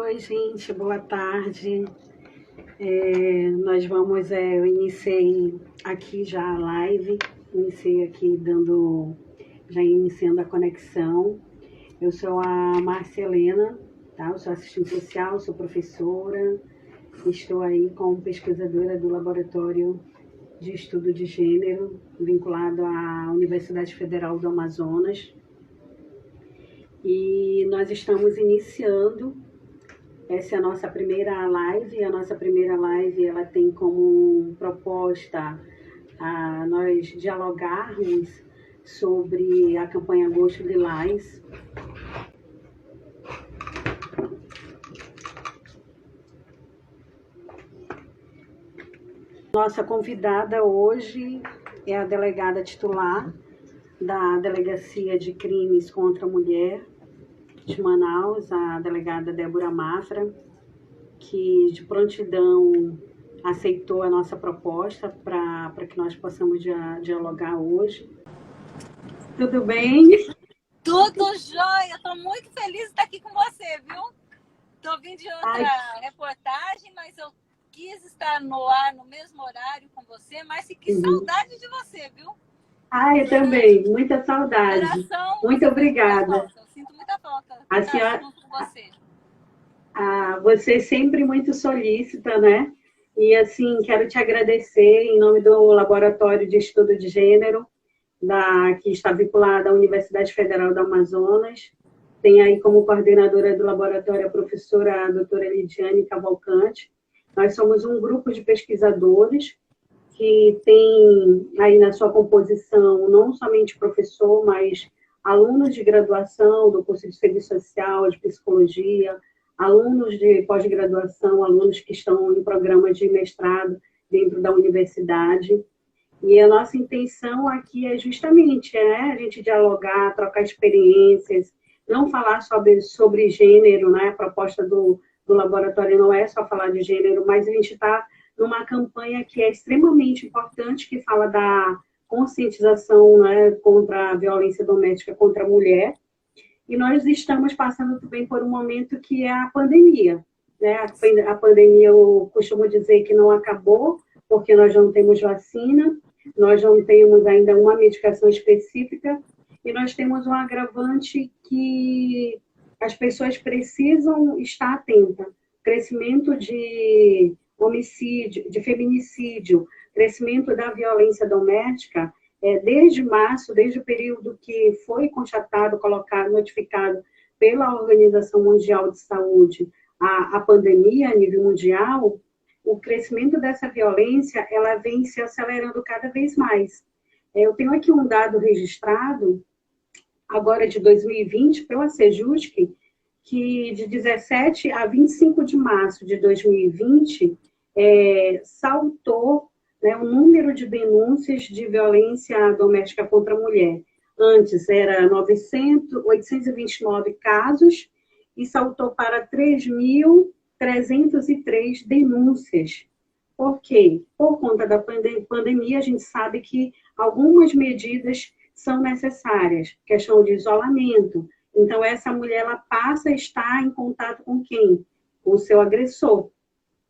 Oi, gente, boa tarde. Nós vamos, eu iniciei aqui já a live, iniciei aqui já iniciando a conexão. Eu sou a Márcia Helena, tá? Eu sou assistente social, sou professora, estou aí como pesquisadora do Laboratório de Estudo de Gênero, vinculado à Universidade Federal do Amazonas. E nós estamos iniciando. Essa é a nossa primeira live. A nossa primeira live ela tem como proposta nós dialogarmos sobre a campanha Agosto Lilás. Nossa convidada hoje é a delegada titular da Delegacia de Crimes contra a Mulher de Manaus, a delegada Débora Mafra, que de prontidão aceitou a nossa proposta para que nós possamos dialogar hoje. Tudo bem? Tudo jóia! Estou muito feliz de estar aqui com você, viu? Estou vindo de outra reportagem, mas eu quis estar no ar no mesmo horário com você, mas que saudade de você, viu? Eu também, muita saudade. Coração, muito obrigada. Eu sinto muita falta de estar junto com você. Você é sempre muito solícita, né? E assim, quero te agradecer em nome do Laboratório de Estudo de Gênero, que está vinculado à Universidade Federal do Amazonas. Tem aí como coordenadora do laboratório a professora doutora Lidiane Cavalcante. Nós somos um grupo de pesquisadores que tem aí na sua composição não somente professor, mas alunos de graduação do curso de Serviço Social, de Psicologia, alunos de pós-graduação, alunos que estão em programa de mestrado dentro da universidade. E a nossa intenção aqui é justamente a gente dialogar, trocar experiências, não falar sobre gênero, né? A proposta do laboratório não é só falar de gênero, mas a gente está numa campanha que é extremamente importante, que fala da conscientização, né, contra a violência doméstica contra a mulher. E nós estamos passando também por um momento que é a pandemia. Né? A pandemia, eu costumo dizer que não acabou, porque nós não temos vacina, nós não temos ainda uma medicação específica, e nós temos um agravante que as pessoas precisam estar atentas. Crescimento de homicídio, de feminicídio, crescimento da violência doméstica, desde março, desde o período que foi constatado, colocado, notificado pela Organização Mundial de Saúde, a pandemia a nível mundial, o crescimento dessa violência, ela vem se acelerando cada vez mais. Eu tenho aqui um dado registrado, agora de 2020, pela Sejusc, que de 17 a 25 de março de 2020, saltou, né, o número de denúncias de violência doméstica contra a mulher. Antes era 829 casos e saltou para 3.303 denúncias. Por quê? Por conta da pandemia, a gente sabe que algumas medidas são necessárias, questão de isolamento. Então, essa mulher ela passa a estar em contato com quem? Com o seu agressor.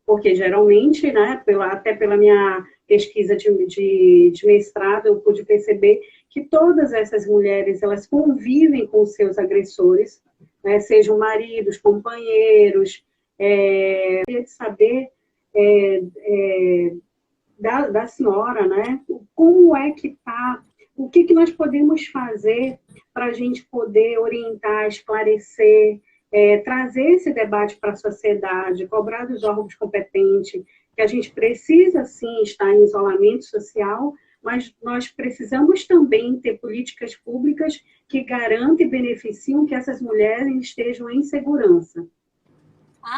Porque, geralmente, né, até pela minha pesquisa de mestrado, eu pude perceber que todas essas mulheres, elas convivem com os seus agressores, né, sejam maridos, companheiros, de saber da senhora, né, como é que está, o que nós podemos fazer para a gente poder orientar, esclarecer, trazer esse debate para a sociedade, cobrar dos órgãos competentes, que a gente precisa, sim, estar em isolamento social, mas nós precisamos também ter políticas públicas que garantam e beneficiam que essas mulheres estejam em segurança.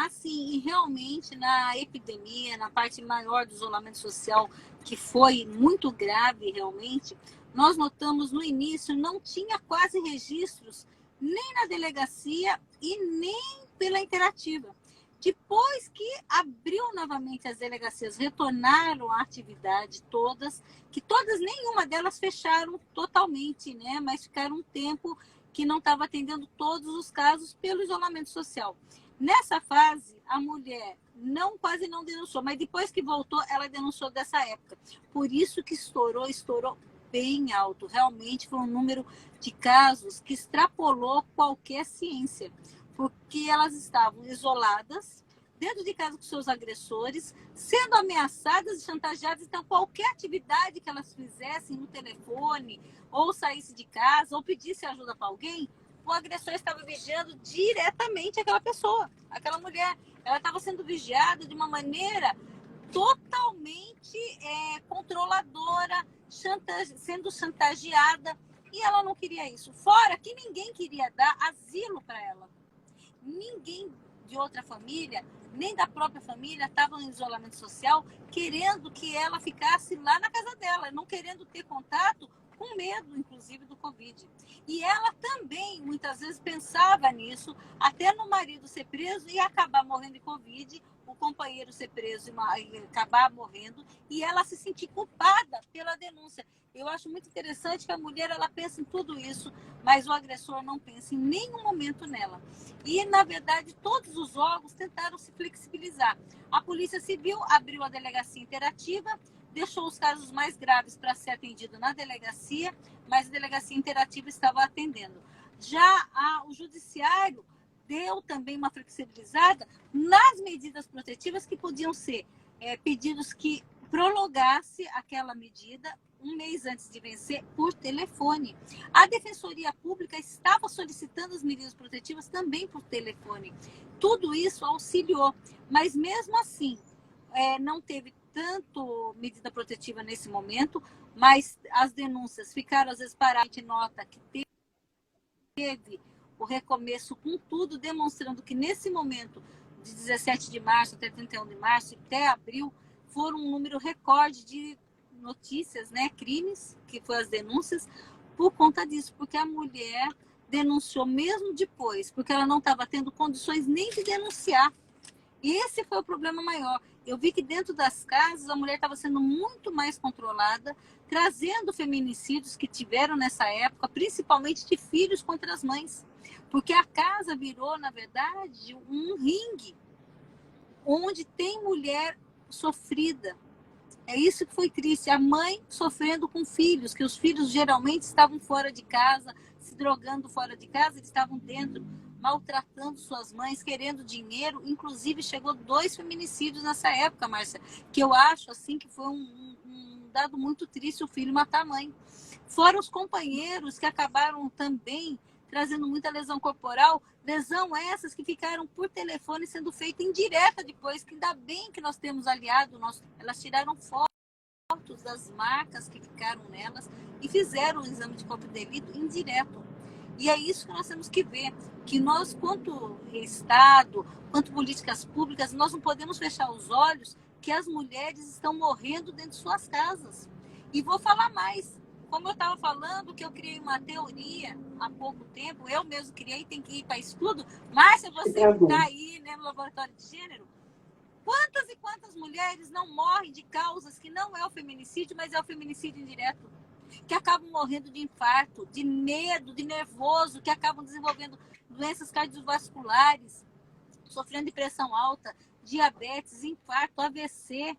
Sim, e realmente na epidemia, na parte maior do isolamento social, que foi muito grave realmente, nós notamos no início não tinha quase registros nem na delegacia e nem pela interativa. Depois que abriu novamente as delegacias, retornaram à atividade todas, nenhuma delas fecharam totalmente, né? Mas ficaram um tempo que não estava atendendo todos os casos pelo isolamento social. Nessa fase, a mulher quase não denunciou, mas depois que voltou, ela denunciou dessa época. Por isso que estourou bem alto. Realmente foi um número de casos que extrapolou qualquer ciência, porque elas estavam isoladas, dentro de casa com seus agressores, sendo ameaçadas e chantageadas. Então, qualquer atividade que elas fizessem no telefone, ou saísse de casa, ou pedisse ajuda para alguém, o agressor estava vigiando diretamente aquela pessoa, aquela mulher. Ela estava sendo vigiada de uma maneira totalmente controladora, sendo chantageada, e ela não queria isso. Fora que ninguém queria dar asilo para ela. Ninguém de outra família, nem da própria família, estava em isolamento social, querendo que ela ficasse lá na casa dela, não querendo ter contato, com medo, inclusive, do Covid. E ela também, muitas vezes, pensava nisso, até no marido ser preso e acabar morrendo de Covid, o companheiro ser preso e acabar morrendo, e ela se sentir culpada pela denúncia. Eu acho muito interessante que a mulher, ela pensa em tudo isso, mas o agressor não pensa em nenhum momento nela. E, na verdade, todos os órgãos tentaram se flexibilizar. A Polícia Civil abriu a delegacia interativa, deixou os casos mais graves para ser atendido na delegacia, mas a delegacia interativa estava atendendo. Já o judiciário deu também uma flexibilizada nas medidas protetivas, que podiam ser pedidos que prolongasse aquela medida um mês antes de vencer por telefone. A Defensoria Pública estava solicitando as medidas protetivas também por telefone. Tudo isso auxiliou, mas mesmo assim não teve tanto medida protetiva nesse momento, mas as denúncias ficaram às vezes paradas. A gente nota que teve o recomeço com tudo, demonstrando que nesse momento, de 17 de março até 31 de março, até abril, foram um número recorde de notícias, né, crimes, que foram as denúncias, por conta disso, porque a mulher denunciou mesmo depois, porque ela não estava tendo condições nem de denunciar. E esse foi o problema maior. Eu vi que dentro das casas a mulher estava sendo muito mais controlada, trazendo feminicídios que tiveram nessa época, principalmente de filhos contra as mães. Porque a casa virou, na verdade, um ringue, onde tem mulher sofrida. É isso que foi triste. A mãe sofrendo com filhos, que os filhos geralmente estavam fora de casa, se drogando fora de casa, eles estavam dentro, maltratando suas mães, querendo dinheiro. Inclusive, chegou 2 feminicídios nessa época, Márcia, que eu acho assim que foi um dado muito triste, o filho matar a mãe. Fora os companheiros que acabaram também trazendo muita lesão corporal, lesão essas que ficaram por telefone sendo feita indireta depois, que ainda bem que nós temos aliado, elas tiraram fotos das marcas que ficaram nelas e fizeram o exame de corpo de delito indireto. E é isso que nós temos que ver, que nós, quanto Estado, quanto políticas públicas, nós não podemos fechar os olhos que as mulheres estão morrendo dentro de suas casas. E vou falar mais. Como eu estava falando, que eu criei uma teoria há pouco tempo, eu mesmo criei, tem que ir para estudo. Márcia, você que está aí, né, no laboratório de gênero, quantas e quantas mulheres não morrem de causas que não é o feminicídio, mas é o feminicídio indireto? Que acabam morrendo de infarto, de medo, de nervoso, que acabam desenvolvendo doenças cardiovasculares, sofrendo de pressão alta, diabetes, infarto, AVC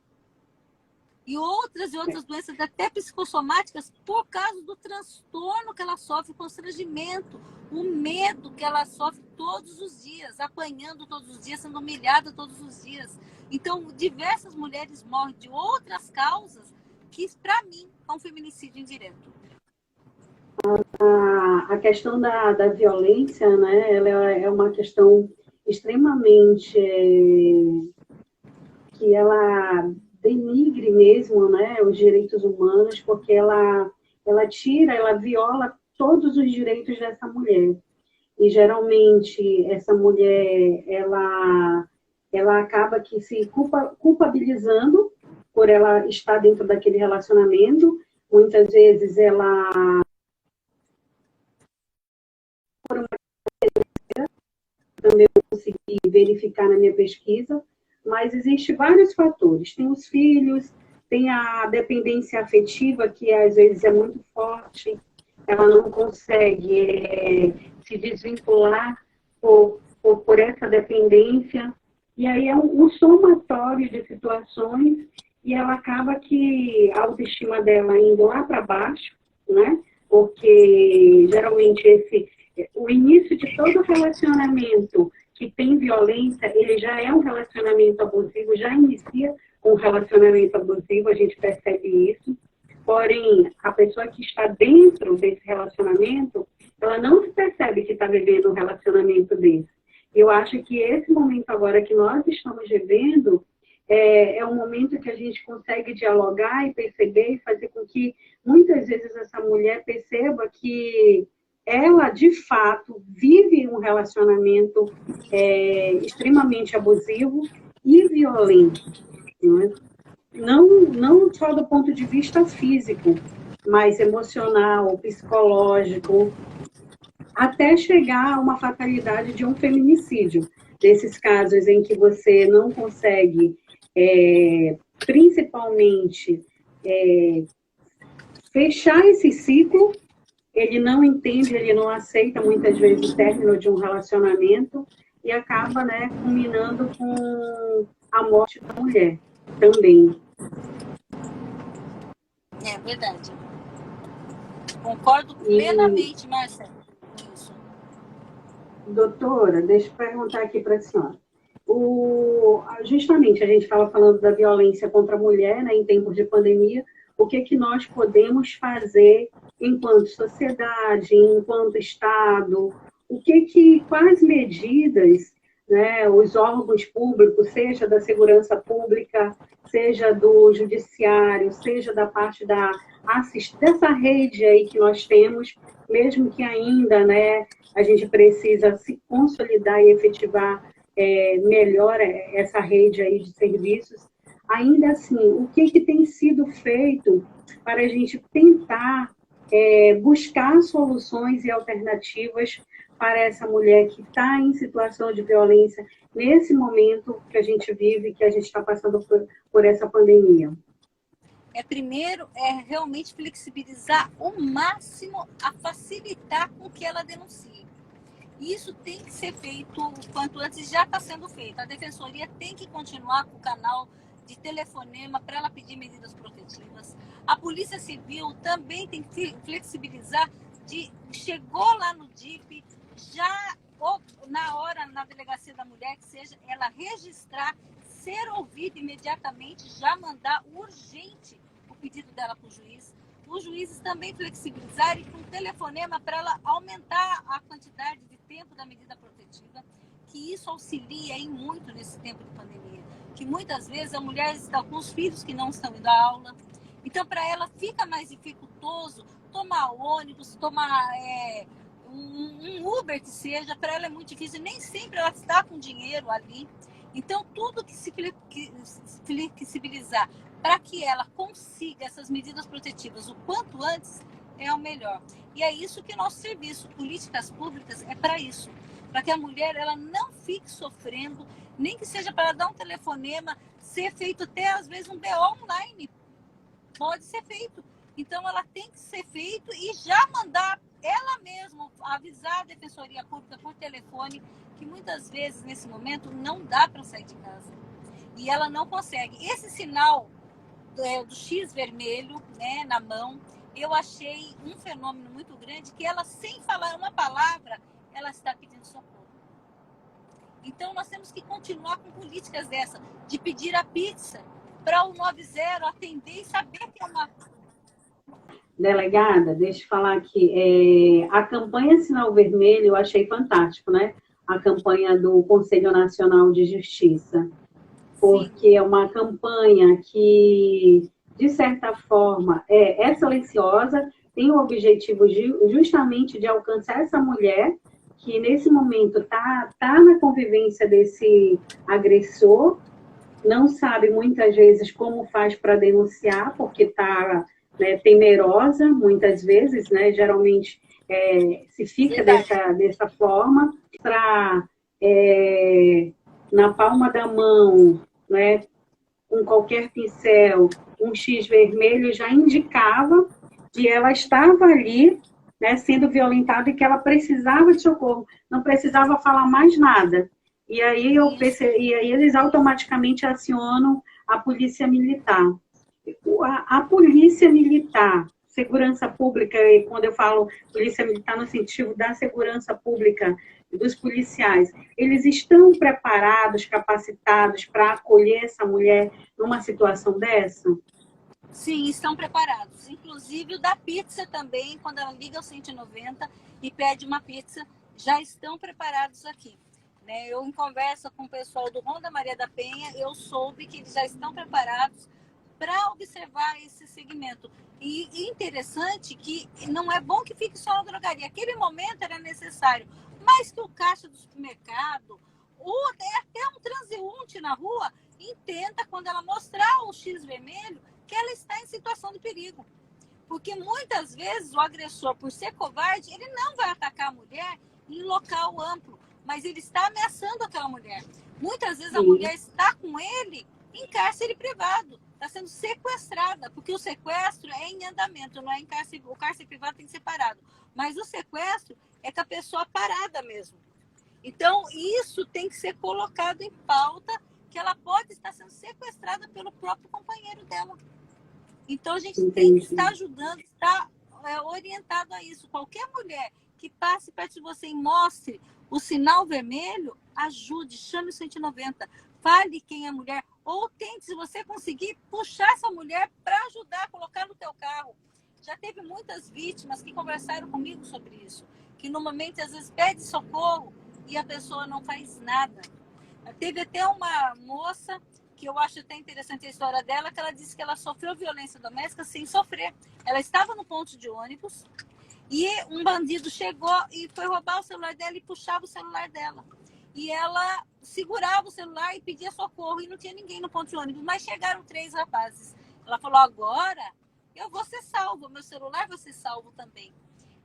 e outras doenças até psicossomáticas por causa do transtorno que ela sofre, o constrangimento, o medo que ela sofre todos os dias, apanhando todos os dias, sendo humilhada todos os dias. Então, diversas mulheres morrem de outras causas que, para mim, é um feminicídio indireto. A questão da violência, né, ela é uma questão extremamente que ela denigre mesmo, né, os direitos humanos, porque ela viola todos os direitos dessa mulher. E, geralmente, essa mulher, ela acaba que se culpabilizando por ela estar dentro daquele relacionamento. Muitas vezes, ela... também consegui verificar na minha pesquisa, mas existem vários fatores. Tem os filhos, tem a dependência afetiva, que às vezes é muito forte, ela não consegue se desvincular por essa dependência. E aí é um somatório de situações e ela acaba que a autoestima dela indo lá para baixo, né? Porque geralmente o início de todo relacionamento que tem violência, ele já é um relacionamento abusivo, já inicia com um relacionamento abusivo, a gente percebe isso. Porém, a pessoa que está dentro desse relacionamento, ela não se percebe que está vivendo um relacionamento desse. Eu acho que esse momento agora que nós estamos vivendo é um momento que a gente consegue dialogar e perceber e fazer com que muitas vezes essa mulher perceba que ela, de fato, vive um relacionamento extremamente abusivo e violento. Não só do ponto de vista físico, mas emocional, psicológico, até chegar a uma fatalidade de um feminicídio. Desses casos em que você não consegue, principalmente, fechar esse ciclo, ele não entende, ele não aceita muitas vezes o término de um relacionamento e acaba, né, culminando com a morte da mulher também. É verdade. Concordo plenamente, Marcela. Isso. Doutora, deixa eu perguntar aqui para a senhora. Justamente, a gente estava falando da violência contra a mulher, né, em tempos de pandemia. O que nós podemos fazer enquanto sociedade, enquanto Estado? Quais medidas, né, os órgãos públicos, seja da segurança pública, seja do judiciário, seja da parte dessa rede aí que nós temos, mesmo que ainda, né, a gente precisa se consolidar e efetivar melhor essa rede aí de serviços. Ainda assim, o que tem sido feito para a gente tentar buscar soluções e alternativas para essa mulher que está em situação de violência nesse momento que a gente vive, que a gente está passando por essa pandemia? Primeiro, realmente flexibilizar o máximo, a facilitar com que ela denuncie. Isso tem que ser feito o quanto antes, já está sendo feito. A Defensoria tem que continuar com o canal de telefonema para ela pedir medidas protetivas. A Polícia Civil também tem que flexibilizar, chegou lá no DIP, já ou na hora, na delegacia da mulher, que seja, ela registrar, ser ouvida imediatamente, já mandar urgente o pedido dela para o juiz. Os juízes também flexibilizarem com telefonema para ela aumentar a quantidade de tempo da medida protetiva, que isso auxilia em muito nesse tempo de pandemia. Que muitas vezes a mulher está com os filhos que não estão indo à aula, então para ela fica mais dificultoso tomar ônibus, tomar um Uber que seja, para ela é muito difícil, nem sempre ela está com dinheiro ali. Então tudo que se flexibilizar para que ela consiga essas medidas protetivas o quanto antes é o melhor. E é isso que nosso serviço, políticas públicas, é para isso. Para que a mulher ela não fique sofrendo, nem que seja para dar um telefonema, ser feito até às vezes um BO online. Pode ser feito. Então ela tem que ser feito e já mandar ela mesma avisar a Defensoria Pública por telefone, que muitas vezes nesse momento não dá para sair de casa. E ela não consegue. Esse sinal do X vermelho, né, na mão, eu achei um fenômeno muito grande, que ela, sem falar uma palavra, ela está pedindo socorro. Então, nós temos que continuar com políticas dessa, de pedir a pizza para o 90 atender e saber que é uma... Delegada, deixa eu falar aqui. A campanha Sinal Vermelho eu achei fantástico, né? A campanha do Conselho Nacional de Justiça. Porque é uma campanha que, de certa forma, é silenciosa, tem o objetivo justamente de alcançar essa mulher que, nesse momento, tá na convivência desse agressor, não sabe, muitas vezes, como faz para denunciar, porque está temerosa, muitas vezes, né? Geralmente, se fica dessa forma, para, na palma da mão, né, com qualquer pincel, um X vermelho já indicava que ela estava ali, né, sendo violentada e que ela precisava de socorro, não precisava falar mais nada. E aí, e aí eles automaticamente acionam a polícia militar. A polícia militar, segurança pública, e quando eu falo polícia militar no sentido da segurança pública, dos policiais, eles estão preparados, capacitados para acolher essa mulher numa situação dessa? Sim, estão preparados. Inclusive o da pizza também, quando ela liga ao 190 e pede uma pizza, já estão preparados aqui. Né? Eu, em conversa com o pessoal do Ronda Maria da Penha, eu soube que eles já estão preparados para observar esse segmento. E interessante que não é bom que fique só na drogaria. Aquele momento era necessário, mas que o caixa do supermercado, ou até um transeunte na rua, entenda quando ela mostrar o X vermelho, que ela está em situação de perigo. Porque muitas vezes o agressor, por ser covarde, ele não vai atacar a mulher em local amplo, mas ele está ameaçando aquela mulher. Muitas vezes a mulher está com ele em cárcere privado, está sendo sequestrada, porque o sequestro é em andamento, não é em cárcere, o cárcere privado tem que ser parado. Mas o sequestro é com a pessoa parada mesmo. Então, isso tem que ser colocado em pauta, que ela pode estar sendo sequestrada pelo próprio companheiro dela. Então, a gente tem que estar ajudando, estar orientado a isso. Qualquer mulher que passe perto de você e mostre o sinal vermelho, ajude, chame o 190, fale quem é a mulher, ou tente, se você conseguir, puxar essa mulher para ajudar, colocar no teu carro. Já teve muitas vítimas que conversaram comigo sobre isso, que no momento, às vezes, pede socorro e a pessoa não faz nada. Teve até uma moça, que eu acho até interessante a história dela, que ela disse que ela sofreu violência doméstica sem sofrer. Ela estava no ponto de ônibus e um bandido chegou e foi roubar o celular dela e puxava o celular dela. E ela segurava o celular e pedia socorro e não tinha ninguém no ponto de ônibus, mas chegaram 3 rapazes. Ela falou, agora eu vou ser salva, meu celular vai ser salvo também.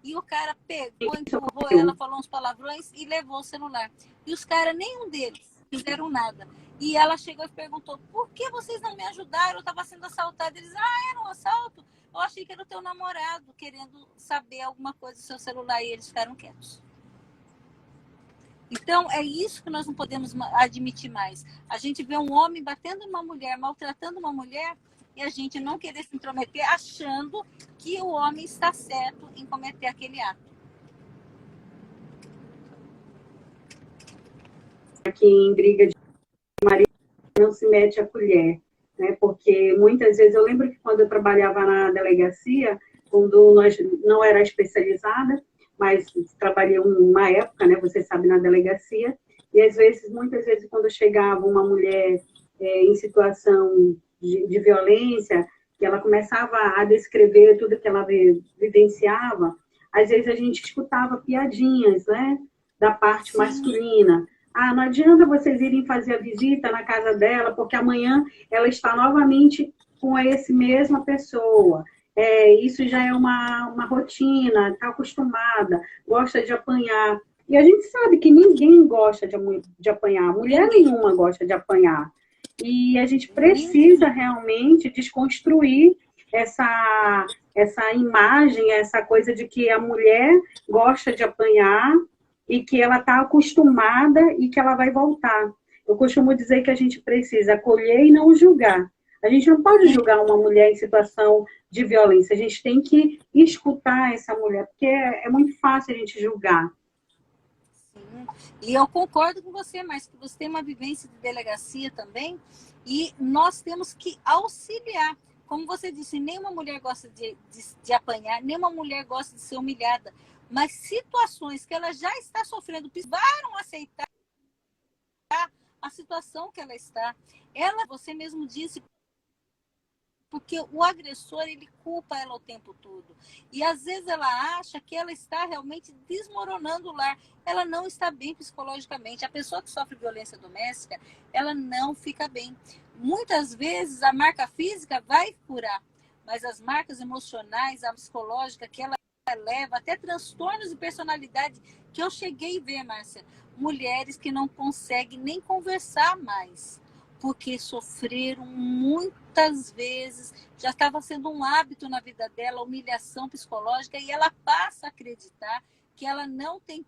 E o cara pegou, empurrou ela, falou uns palavrões e levou o celular. E os caras, nenhum deles fizeram nada. E ela chegou e perguntou, por que vocês não me ajudaram? Eu estava sendo assaltada. Eles, era um assalto? Eu achei que era o teu namorado querendo saber alguma coisa do seu celular. E eles ficaram quietos. Então, é isso que nós não podemos admitir mais. A gente vê um homem batendo numa mulher, maltratando uma mulher, e a gente não querer se intrometer, achando que o homem está certo em cometer aquele ato. Aqui em briga de marido não se mete a colher, né? Porque muitas vezes, eu lembro que quando eu trabalhava na delegacia, quando nós não era especializada, mas trabalhei uma época, né? Você sabe, na delegacia, e às vezes, muitas vezes, quando chegava uma mulher em situação de violência, que ela começava a descrever tudo que ela vivenciava, às vezes a gente escutava piadinhas, né? Da parte masculina. Não adianta vocês irem fazer a visita na casa dela, porque amanhã ela está novamente com essa mesma pessoa. Isso já é uma rotina, está acostumada, gosta de apanhar. E a gente sabe que ninguém gosta de apanhar, mulher nenhuma gosta de apanhar. E a gente precisa realmente desconstruir essa imagem, essa coisa de que a mulher gosta de apanhar e que ela está acostumada e que ela vai voltar. Eu costumo dizer que a gente precisa acolher e não julgar. A gente não pode julgar uma mulher em situação de violência, a gente tem que escutar essa mulher, porque é muito fácil a gente julgar. Sim. E eu concordo com você, mas que você tem uma vivência de delegacia também, e nós temos que auxiliar. Como você disse, nenhuma mulher gosta de apanhar, nenhuma mulher gosta de ser humilhada, mas situações que ela já está sofrendo, precisaram aceitar a situação que ela está. Você mesmo disse, porque o agressor, ele culpa ela o tempo todo. E às vezes ela acha que ela está realmente desmoronando o lar. Ela não está bem psicologicamente. A pessoa que sofre violência doméstica, ela não fica bem. Muitas vezes a marca física vai curar, mas as marcas emocionais, a psicológica, que ela leva até transtornos de personalidade, que eu cheguei a ver, Márcia, mulheres que não conseguem nem conversar mais, porque sofreram muitas vezes, já estava sendo um hábito na vida dela, humilhação psicológica, e ela passa a acreditar que ela não tem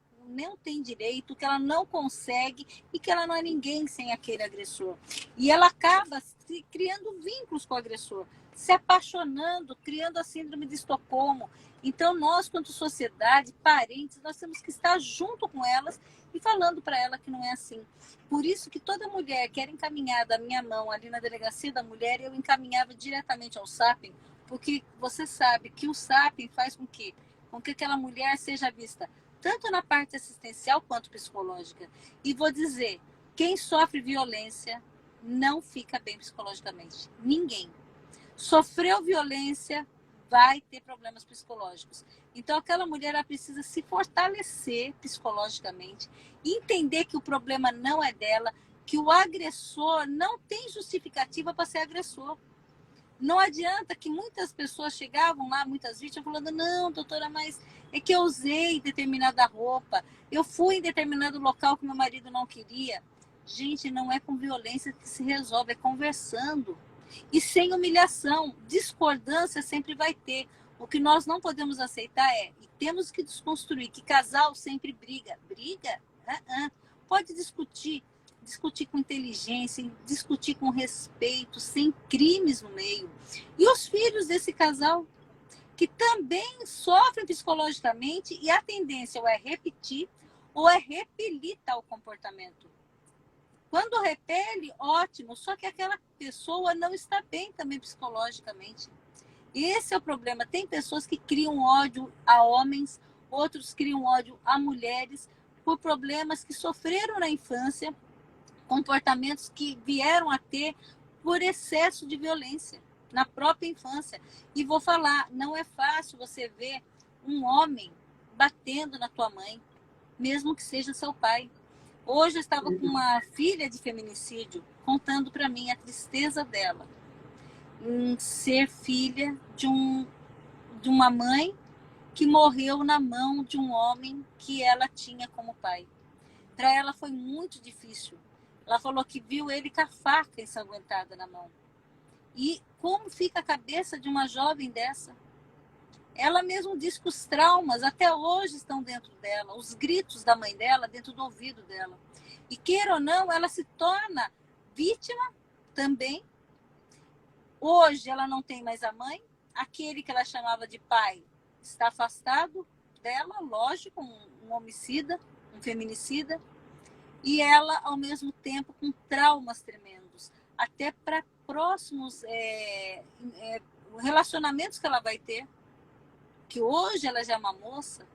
direito, que ela não consegue e que ela não é ninguém sem aquele agressor. E ela acaba criando vínculos com o agressor, se apaixonando, criando a síndrome de Estocolmo. Então, nós, quanto sociedade, parentes, nós temos que estar junto com elas e falando para ela que não é assim. Por isso que toda mulher que era encaminhada à minha mão ali na delegacia da mulher, eu encaminhava diretamente ao SAPEN, porque você sabe que o SAPEN faz com que aquela mulher seja vista tanto na parte assistencial quanto psicológica. E vou dizer, quem sofre violência não fica bem psicologicamente. Ninguém. Sofreu violência, vai ter problemas psicológicos. Então, aquela mulher ela precisa se fortalecer psicologicamente, entender que o problema não é dela, que o agressor não tem justificativa para ser agressor. Não adianta que muitas pessoas chegavam lá, muitas vítimas, falando, não, doutora, mas é que eu usei determinada roupa, eu fui em determinado local que meu marido não queria. Gente, não é com violência que se resolve, é conversando. E sem humilhação, discordância sempre vai ter. O que nós não podemos aceitar e temos que desconstruir, que casal sempre briga. Briga? Pode discutir com inteligência, discutir com respeito, sem crimes no meio. E os filhos desse casal, que também sofrem psicologicamente, e a tendência ou é repetir ou é repelir tal comportamento. Quando repele, ótimo, só que aquela pessoa não está bem também psicologicamente. Esse é o problema. Tem pessoas que criam ódio a homens, outros criam ódio a mulheres por problemas que sofreram na infância, comportamentos que vieram a ter por excesso de violência na própria infância. E vou falar, não é fácil você ver um homem batendo na tua mãe, mesmo que seja seu pai. Hoje eu estava com uma filha de feminicídio contando para mim a tristeza dela em ser filha de uma mãe que morreu na mão de um homem que ela tinha como pai. Para ela foi muito difícil. Ela falou que viu ele com a faca ensanguentada na mão. E como fica a cabeça de uma jovem dessa? Ela mesmo diz que os traumas até hoje estão dentro dela, os gritos da mãe dela dentro do ouvido dela. E queira ou não, ela se torna vítima também. Hoje ela não tem mais a mãe, aquele que ela chamava de pai está afastado dela, lógico, um homicida, um feminicida. E ela, ao mesmo tempo, com traumas tremendos, até para próximos relacionamentos que ela vai ter, que hoje ela já é uma moça,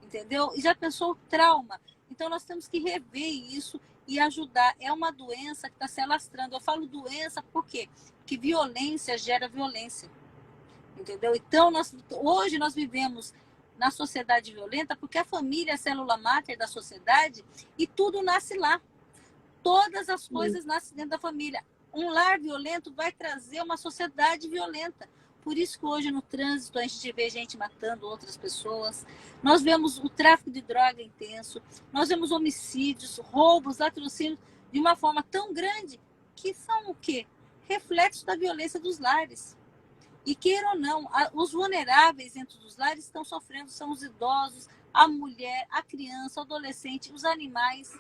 entendeu? E já pensou o trauma. Então, nós temos que rever isso e ajudar. É uma doença que está se alastrando. Eu falo doença por quê? Porque violência gera violência, entendeu? Então, hoje nós vivemos na sociedade violenta, porque a família é a célula máter da sociedade e tudo nasce lá. Todas as coisas nascem dentro da família. Um lar violento vai trazer uma sociedade violenta. Por isso que hoje no trânsito a gente vê gente matando outras pessoas. Nós vemos o tráfico de droga intenso. Nós vemos homicídios, roubos, latrocínios de uma forma tão grande que são o quê? Reflexo da violência dos lares. E queira ou não, os vulneráveis dentro dos lares estão sofrendo, são os idosos, a mulher, a criança, o adolescente, os animais.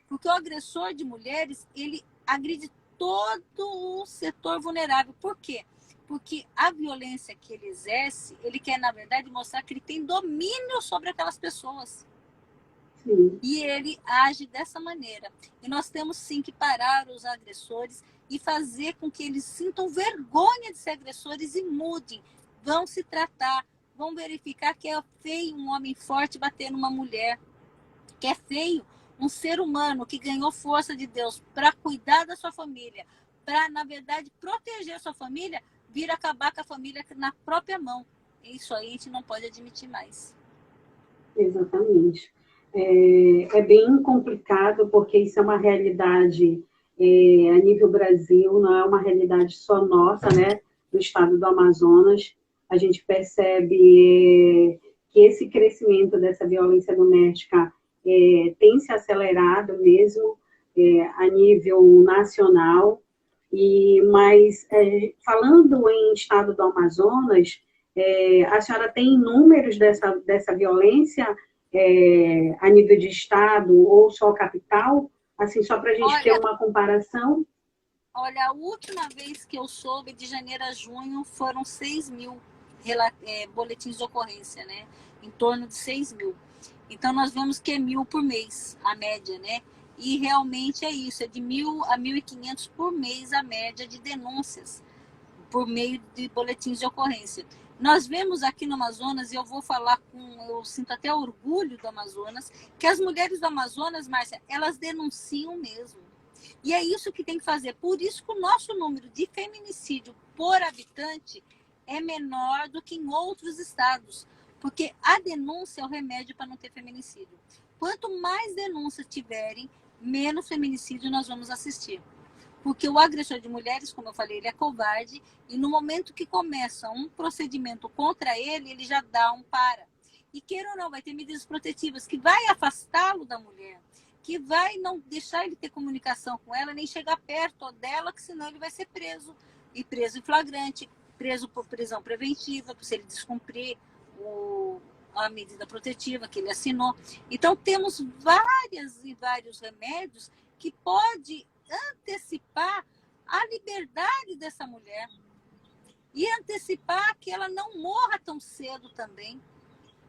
Porque o agressor de mulheres, ele agride todo o setor vulnerável. Por quê? Porque a violência que ele exerce, ele quer, na verdade, mostrar que ele tem domínio sobre aquelas pessoas. Sim. E ele age dessa maneira. E nós temos, sim, que parar os agressores e fazer com que eles sintam vergonha de ser agressores e mudem. Vão se tratar, vão verificar que é feio um homem forte bater numa mulher, que é feio um ser humano que ganhou força de Deus para cuidar da sua família, para, na verdade, proteger a sua família, vir acabar com a família na própria mão. Isso aí a gente não pode admitir mais. Exatamente. É bem complicado, porque isso é uma realidade a nível Brasil, não é uma realidade só nossa, né? No estado do Amazonas, a gente percebe que esse crescimento dessa violência doméstica tem se acelerado mesmo, a nível nacional. Mas, falando em estado do Amazonas, a senhora tem números dessa violência a nível de estado ou só capital? Assim, só para a gente ter uma comparação. Olha, a última vez que eu soube, de janeiro a junho, foram 6.000 boletins de ocorrência, né? Em torno de 6.000. Então, nós vemos que é 1.000 por mês, a média, né? E realmente é isso, é de 1.000 a 1.500 por mês a média de denúncias por meio de boletins de ocorrência. Nós vemos aqui no Amazonas, e eu vou falar eu sinto até orgulho do Amazonas, que as mulheres do Amazonas, Márcia, elas denunciam mesmo. E é isso que tem que fazer. Por isso que o nosso número de feminicídio por habitante é menor do que em outros estados. Porque a denúncia é o remédio para não ter feminicídio. Quanto mais denúncias tiverem, menos feminicídio nós vamos assistir. Porque o agressor de mulheres, como eu falei, ele é covarde, e no momento que começa um procedimento contra ele, ele já dá um para. E queira ou não, vai ter medidas protetivas que vai afastá-lo da mulher, que vai não deixar ele ter comunicação com ela, nem chegar perto dela, que senão ele vai ser preso. E preso em flagrante, preso por prisão preventiva, se ele descumprir a medida protetiva que ele assinou. Então, temos vários remédios que podem antecipar a liberdade dessa mulher e antecipar que ela não morra tão cedo também.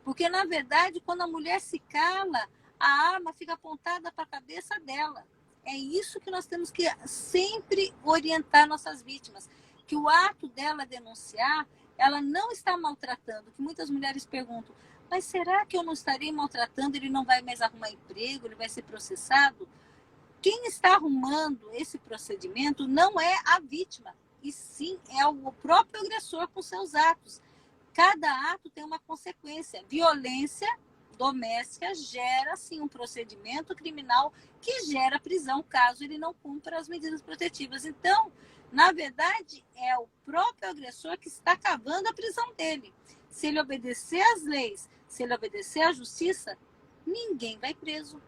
Porque, na verdade, quando a mulher se cala, a arma fica apontada para a cabeça dela. É isso que nós temos que sempre orientar nossas vítimas, que o ato dela denunciar, ela não está maltratando, que muitas mulheres perguntam, mas será que eu não estarei maltratando, ele não vai mais arrumar emprego, ele vai ser processado? Quem está arrumando esse procedimento não é a vítima, e sim é o próprio agressor com seus atos. Cada ato tem uma consequência. Violência doméstica gera, sim, um procedimento criminal que gera prisão, caso ele não cumpra as medidas protetivas. Então, na verdade, é o próprio agressor que está cavando a prisão dele. Se ele obedecer às leis, se ele obedecer à justiça, ninguém vai preso.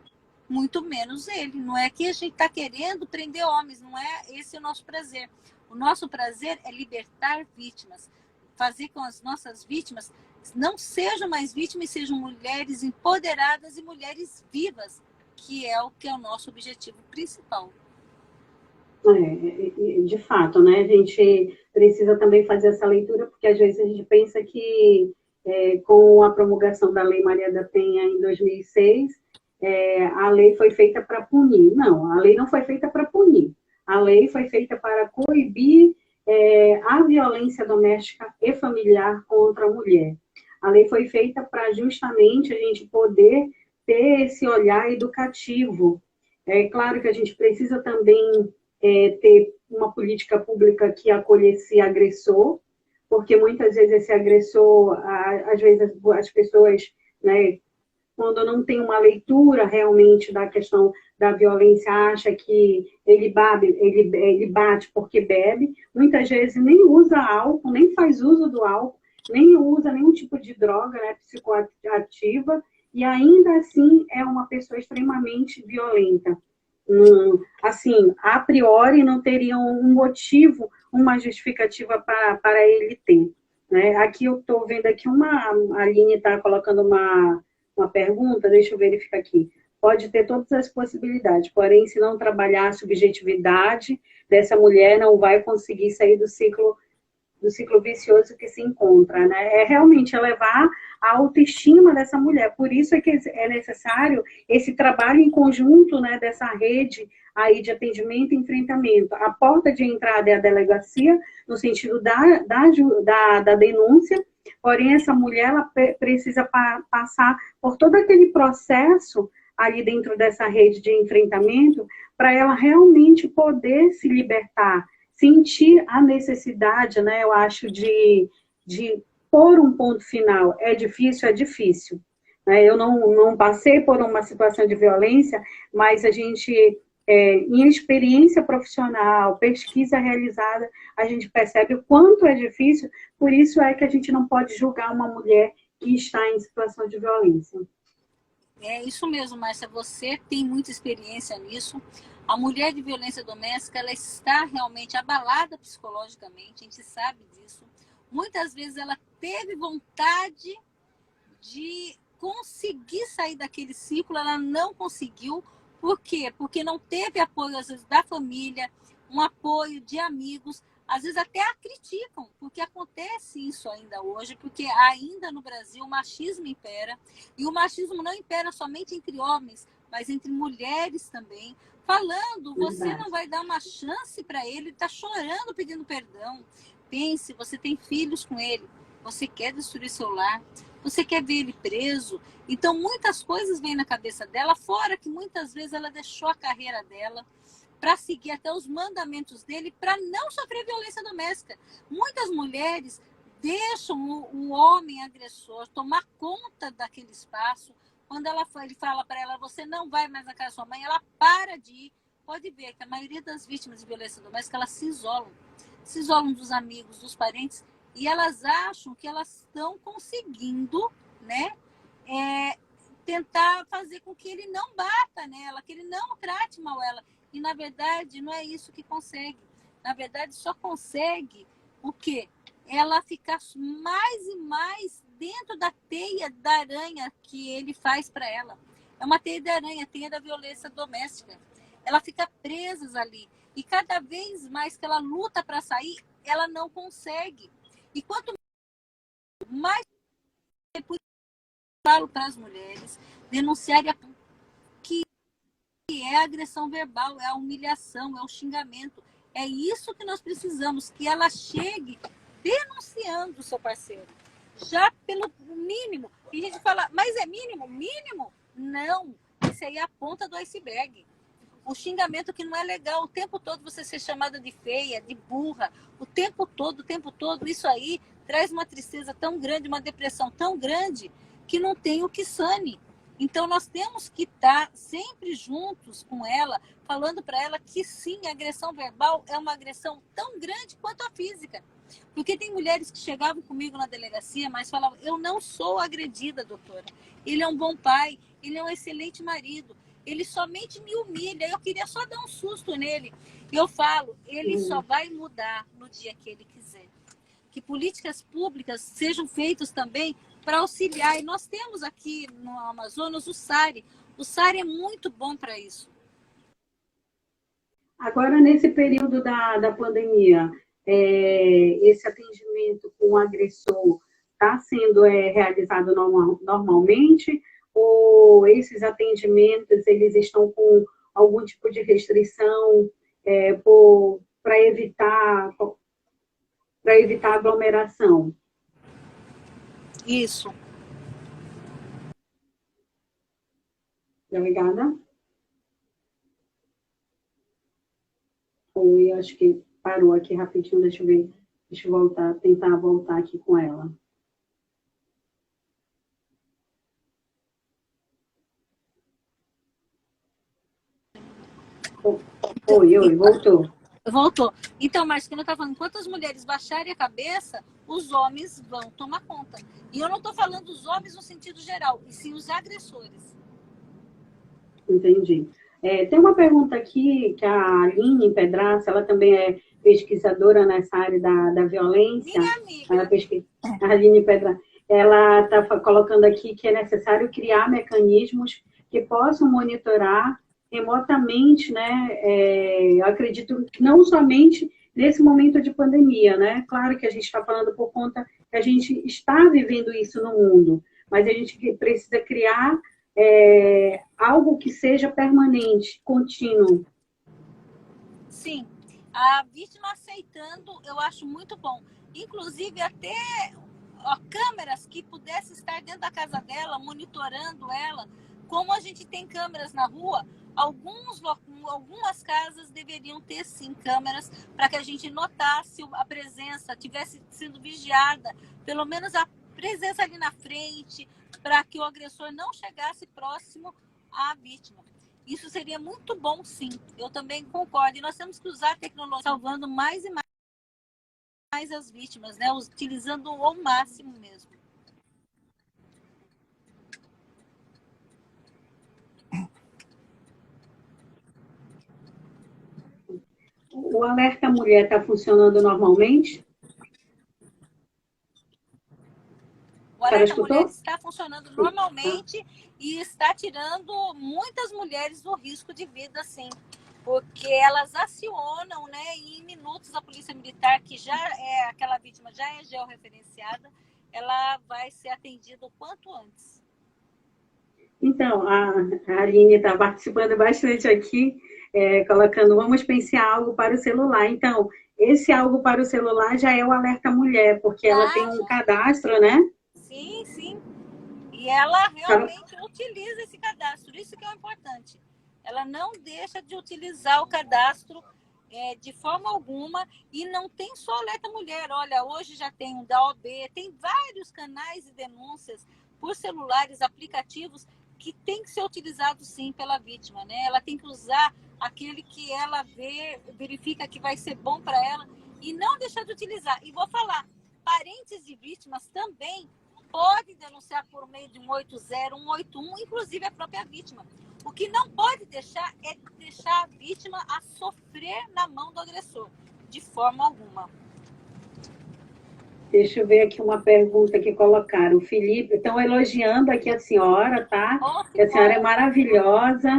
Muito menos ele. Não é que a gente está querendo prender homens, não é esse o nosso prazer. O nosso prazer é libertar vítimas, fazer com as nossas vítimas não sejam mais vítimas, sejam mulheres empoderadas e mulheres vivas, que é o nosso objetivo principal. De fato, né? A gente precisa também fazer essa leitura, porque às vezes a gente pensa que com a promulgação da Lei Maria da Penha em 2006, a lei foi feita para punir. Não, a lei não foi feita para punir. A lei foi feita para coibir a violência doméstica e familiar contra a mulher. A lei foi feita para justamente a gente poder ter esse olhar educativo. É claro que a gente precisa também ter uma política pública que acolhe esse agressor, porque muitas vezes esse agressor, às vezes as pessoas, né, quando não tem uma leitura realmente da questão da violência, acha que ele bate porque bebe, muitas vezes nem usa álcool, nem faz uso do álcool, nem usa nenhum tipo de droga, né, psicoativa, e ainda assim é uma pessoa extremamente violenta. Assim, a priori não teria um motivo, uma justificativa para ele ter. Né? Aqui eu estou vendo aqui a Aline está colocando uma pergunta, deixa eu verificar aqui. Pode ter todas as possibilidades, porém, se não trabalhar a subjetividade dessa mulher, não vai conseguir sair do ciclo vicioso que se encontra, né? É realmente elevar a autoestima dessa mulher. Por isso é que é necessário esse trabalho em conjunto, né, dessa rede aí de atendimento e enfrentamento. A porta de entrada é a delegacia, no sentido da denúncia, porém essa mulher ela precisa passar por todo aquele processo ali dentro dessa rede de enfrentamento para ela realmente poder se libertar, sentir a necessidade, né, eu acho, de pôr um ponto final. É difícil? É difícil. Eu não passei por uma situação de violência, mas a gente, em experiência profissional, pesquisa realizada, a gente percebe o quanto é difícil, por isso é que a gente não pode julgar uma mulher que está em situação de violência. É isso mesmo, Márcia, você tem muita experiência nisso. A mulher de violência doméstica, ela está realmente abalada psicologicamente, a gente sabe disso. Muitas vezes ela teve vontade de conseguir sair daquele ciclo, ela não conseguiu. Por quê? Porque não teve apoio, às vezes, da família, um apoio de amigos, às vezes até a criticam, porque acontece isso ainda hoje, porque ainda no Brasil o machismo impera, e o machismo não impera somente entre homens, mas entre mulheres também, falando, você não vai dar uma chance para ele, está chorando pedindo perdão. Pense, você tem filhos com ele, você quer destruir seu lar, você quer ver ele preso. Então, muitas coisas vêm na cabeça dela, fora que muitas vezes ela deixou a carreira dela para seguir até os mandamentos dele, para não sofrer violência doméstica. Muitas mulheres deixam o homem agressor tomar conta daquele espaço. Quando ele fala para ela, você não vai mais na casa da sua mãe, ela para de ir. Pode ver que a maioria das vítimas de violência doméstica, elas se isolam dos amigos, dos parentes, e elas acham que elas estão conseguindo, né, tentar fazer com que ele não bata nela, que ele não trate mal ela. E, na verdade, não é isso que consegue. Na verdade, só consegue o quê? Ela ficar mais e mais dentro da teia da aranha que ele faz para ela. É uma teia de aranha, teia da violência doméstica. Ela fica presa ali. E cada vez mais que ela luta para sair, ela não consegue. E quanto mais eu falo para as mulheres denunciarem que é a agressão verbal, é a humilhação, é o xingamento. É isso que nós precisamos, que ela chegue denunciando o seu parceiro. Já pelo mínimo. E a gente fala, mas é mínimo? Mínimo? Não. Isso aí é a ponta do iceberg. O xingamento que não é legal, o tempo todo você ser chamada de feia, de burra, o tempo todo, isso aí traz uma tristeza tão grande, uma depressão tão grande, que não tem o que sane. Então, nós temos que estar sempre juntos com ela, falando para ela que sim, a agressão verbal é uma agressão tão grande quanto a física. Porque tem mulheres que chegavam comigo na delegacia, mas falavam, eu não sou agredida, doutora. Ele é um bom pai, ele é um excelente marido, ele somente me humilha, eu queria só dar um susto nele. Eu falo, ele só vai mudar no dia que ele quiser. Que políticas públicas sejam feitas também para auxiliar. E nós temos aqui no Amazonas o SARI. O SARI é muito bom para isso. Agora, nesse período da pandemia, esse atendimento com o agressor está sendo realizado normalmente? Ou esses atendimentos eles estão com algum tipo de restrição para evitar aglomeração? Isso. Obrigada. Oi, acho que parou aqui rapidinho, deixa eu ver. Deixa eu voltar, tentar voltar aqui com ela. Oi, voltou. Voltou. Então, Márcia, quando eu estava falando, enquanto as mulheres baixarem a cabeça, os homens vão tomar conta. E eu não estou falando dos homens no sentido geral, e sim os agressores. Entendi. Tem uma pergunta aqui que a Aline Pedraça, ela também é pesquisadora nessa área da violência. Minha amiga. A Aline Pedraça, ela está colocando aqui que é necessário criar mecanismos que possam monitorar remotamente, né? Eu acredito que não somente nesse momento de pandemia, né? Claro que a gente está falando por conta que a gente está vivendo isso no mundo, mas a gente precisa criar algo que seja permanente, contínuo. Sim, a vítima aceitando, eu acho muito bom. Inclusive, até câmeras que pudessem estar dentro da casa dela, monitorando ela. Como a gente tem câmeras na rua, algumas casas deveriam ter, sim, câmeras para que a gente notasse a presença, tivesse sendo vigiada, pelo menos a presença ali na frente, para que o agressor não chegasse próximo à vítima. Isso seria muito bom, sim. Eu também concordo. E nós temos que usar a tecnologia, salvando mais e mais as vítimas, né? Utilizando ao máximo mesmo. O Alerta Mulher está funcionando normalmente? O Alerta Mulher está funcionando normalmente e está tirando muitas mulheres do risco de vida, sim. Porque elas acionam, né, e em minutos a Polícia Militar, que já é, aquela vítima já é georreferenciada, ela vai ser atendida o quanto antes. Então, a Aline está participando bastante aqui, colocando, vamos pensar algo para o celular. Então, esse algo para o celular já é o Alerta Mulher, porque ela tem um cadastro, né? Sim, sim. E ela realmente utiliza esse cadastro, isso que é o importante. Ela não deixa de utilizar o cadastro de forma alguma, e não tem só Alerta Mulher. Olha, hoje já tem um da OAB, tem vários canais de denúncias por celulares, aplicativos, que tem que ser utilizado sim pela vítima, né? Ela tem que usar aquele que ela verifica que vai ser bom para ela e não deixar de utilizar. E vou falar, parentes de vítimas também podem denunciar por meio de 180, 181, inclusive a própria vítima. O que não pode deixar é deixar a vítima a sofrer na mão do agressor, de forma alguma. Deixa eu ver aqui uma pergunta que colocaram. O Felipe, estão elogiando aqui a senhora, tá? Que a senhora é maravilhosa.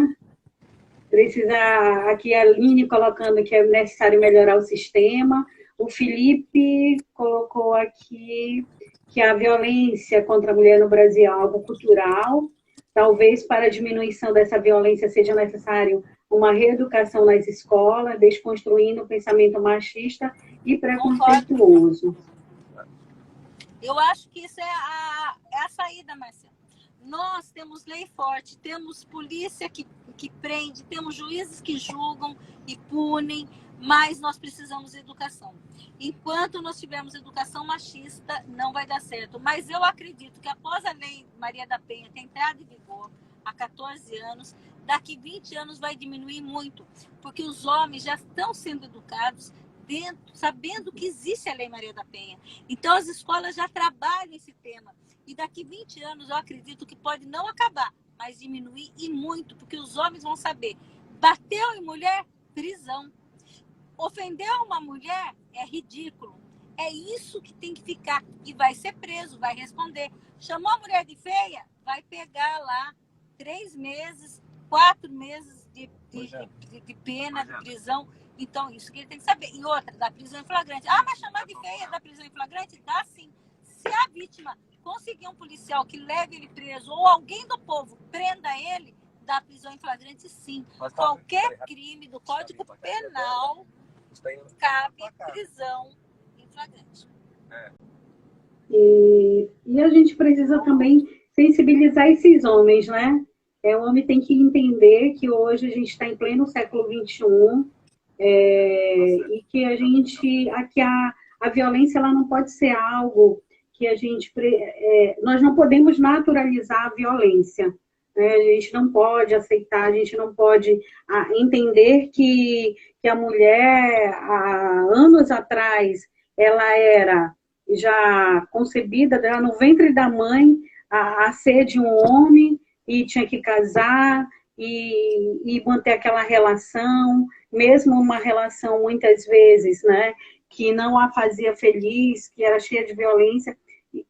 Precisa, aqui a Aline colocando que é necessário melhorar o sistema. O Felipe colocou aqui que a violência contra a mulher no Brasil é algo cultural. Talvez para a diminuição dessa violência seja necessário uma reeducação nas escolas, desconstruindo o pensamento machista e preconceituoso. Eu acho que isso é a saída, Marcelo. Nós temos lei forte, temos polícia que prende, temos juízes que julgam e punem, mas nós precisamos de educação. Enquanto nós tivermos educação machista, não vai dar certo. Mas eu acredito que após a Lei Maria da Penha ter entrado em vigor há 14 anos, daqui 20 anos vai diminuir muito, porque os homens já estão sendo educados sabendo que existe a Lei Maria da Penha. Então, as escolas já trabalham esse tema. E daqui 20 anos, eu acredito que pode não acabar, mas diminuir e muito, porque os homens vão saber. Bateu em mulher, prisão. Ofendeu uma mulher, é ridículo. É isso que tem que ficar. E vai ser preso, vai responder. Chamou a mulher de feia, vai pegar lá 3 meses, 4 meses de pena, de prisão. Então, isso que ele tem que saber. E outra, da prisão em flagrante. Ah, mas chamar de feia da prisão em flagrante? Dá sim. Se a vítima conseguir um policial que leve ele preso, ou alguém do povo prenda ele, dá prisão em flagrante sim. Qualquer crime do Código Penal cabe prisão em flagrante. E a gente precisa também sensibilizar esses homens, né? O homem tem que entender que hoje a gente está em pleno século XXI, e que a violência ela não pode ser algo que nós não podemos naturalizar a violência, né? A gente não pode aceitar, a gente não pode entender que a mulher, há anos atrás, ela era já concebida já no ventre da mãe a ser de um homem e tinha que casar e manter aquela relação, mesmo uma relação muitas vezes, né, que não a fazia feliz, que era cheia de violência.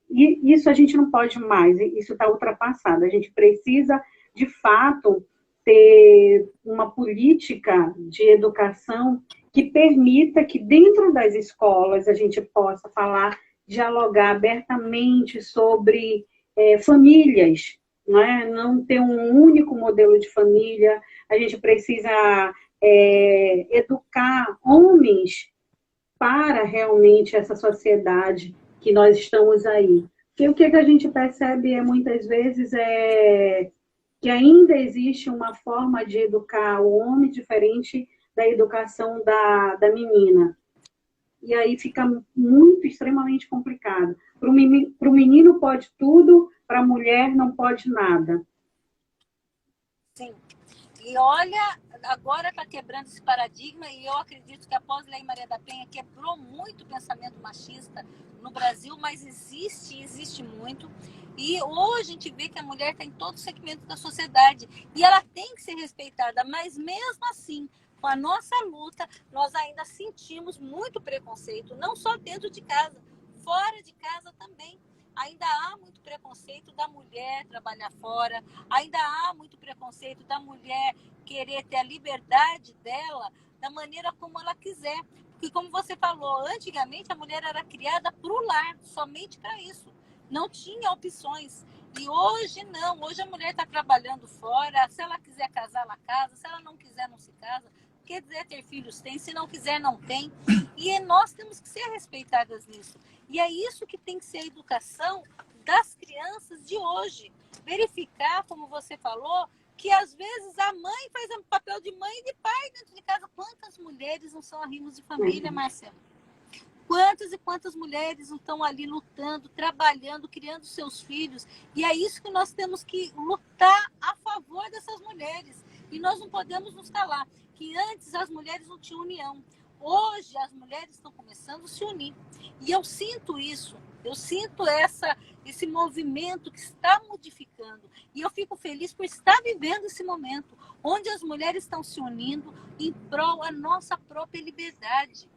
E isso a gente não pode mais, isso está ultrapassado. A gente precisa, de fato, ter uma política de educação que permita que dentro das escolas a gente possa falar, dialogar abertamente sobre famílias, não ter um único modelo de família. A gente precisa educar homens para realmente essa sociedade que nós estamos aí. Porque o que a gente percebe muitas vezes que ainda existe uma forma de educar o homem diferente da educação da menina. E aí fica muito, extremamente complicado. Para o menino pode tudo, para a mulher não pode nada. Sim. E olha, agora está quebrando esse paradigma, e eu acredito que após a Lei Maria da Penha quebrou muito o pensamento machista no Brasil, mas existe muito. E hoje a gente vê que a mulher está em todo o segmento da sociedade e ela tem que ser respeitada, mas mesmo assim, com a nossa luta, nós ainda sentimos muito preconceito, não só dentro de casa, fora de casa também. Ainda há muito preconceito da mulher trabalhar fora, ainda há muito preconceito da mulher querer ter a liberdade dela da maneira como ela quiser. Porque, como você falou, antigamente a mulher era criada para o lar, somente para isso. Não tinha opções. E hoje não, hoje a mulher está trabalhando fora, se ela quiser casar, ela casa, se ela não quiser, não se casa. Quer dizer, ter filhos tem, se não quiser, não tem. E nós temos que ser respeitadas nisso. E é isso que tem que ser a educação das crianças de hoje. Verificar, como você falou, que às vezes a mãe faz o papel de mãe e de pai dentro de casa. Quantas mulheres não são arrimos de família, Marcelo? Quantas e quantas mulheres não estão ali lutando, trabalhando, criando seus filhos. E é isso que nós temos que lutar a favor dessas mulheres. E nós não podemos nos calar, que antes as mulheres não tinham união. Hoje as mulheres estão começando a se unir. E eu sinto isso. Eu sinto esse movimento que está modificando. E eu fico feliz por estar vivendo esse momento, onde as mulheres estão se unindo em prol da nossa própria liberdade.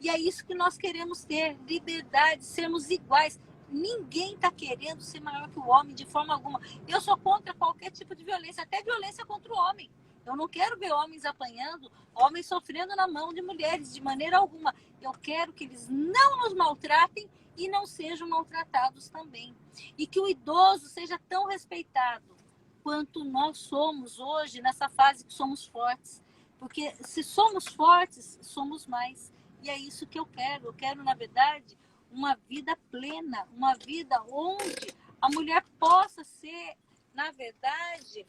E é isso que nós queremos ter, liberdade, sermos iguais. Ninguém está querendo ser maior que o homem de forma alguma. Eu sou contra qualquer tipo de violência, até violência contra o homem. Eu não quero ver homens apanhando, homens sofrendo na mão de mulheres, de maneira alguma. Eu quero que eles não nos maltratem e não sejam maltratados também. E que o idoso seja tão respeitado quanto nós somos hoje, nessa fase que somos fortes. Porque se somos fortes, somos mais. E é isso que eu quero. Eu quero, na verdade, uma vida plena, uma vida onde a mulher possa ser, na verdade,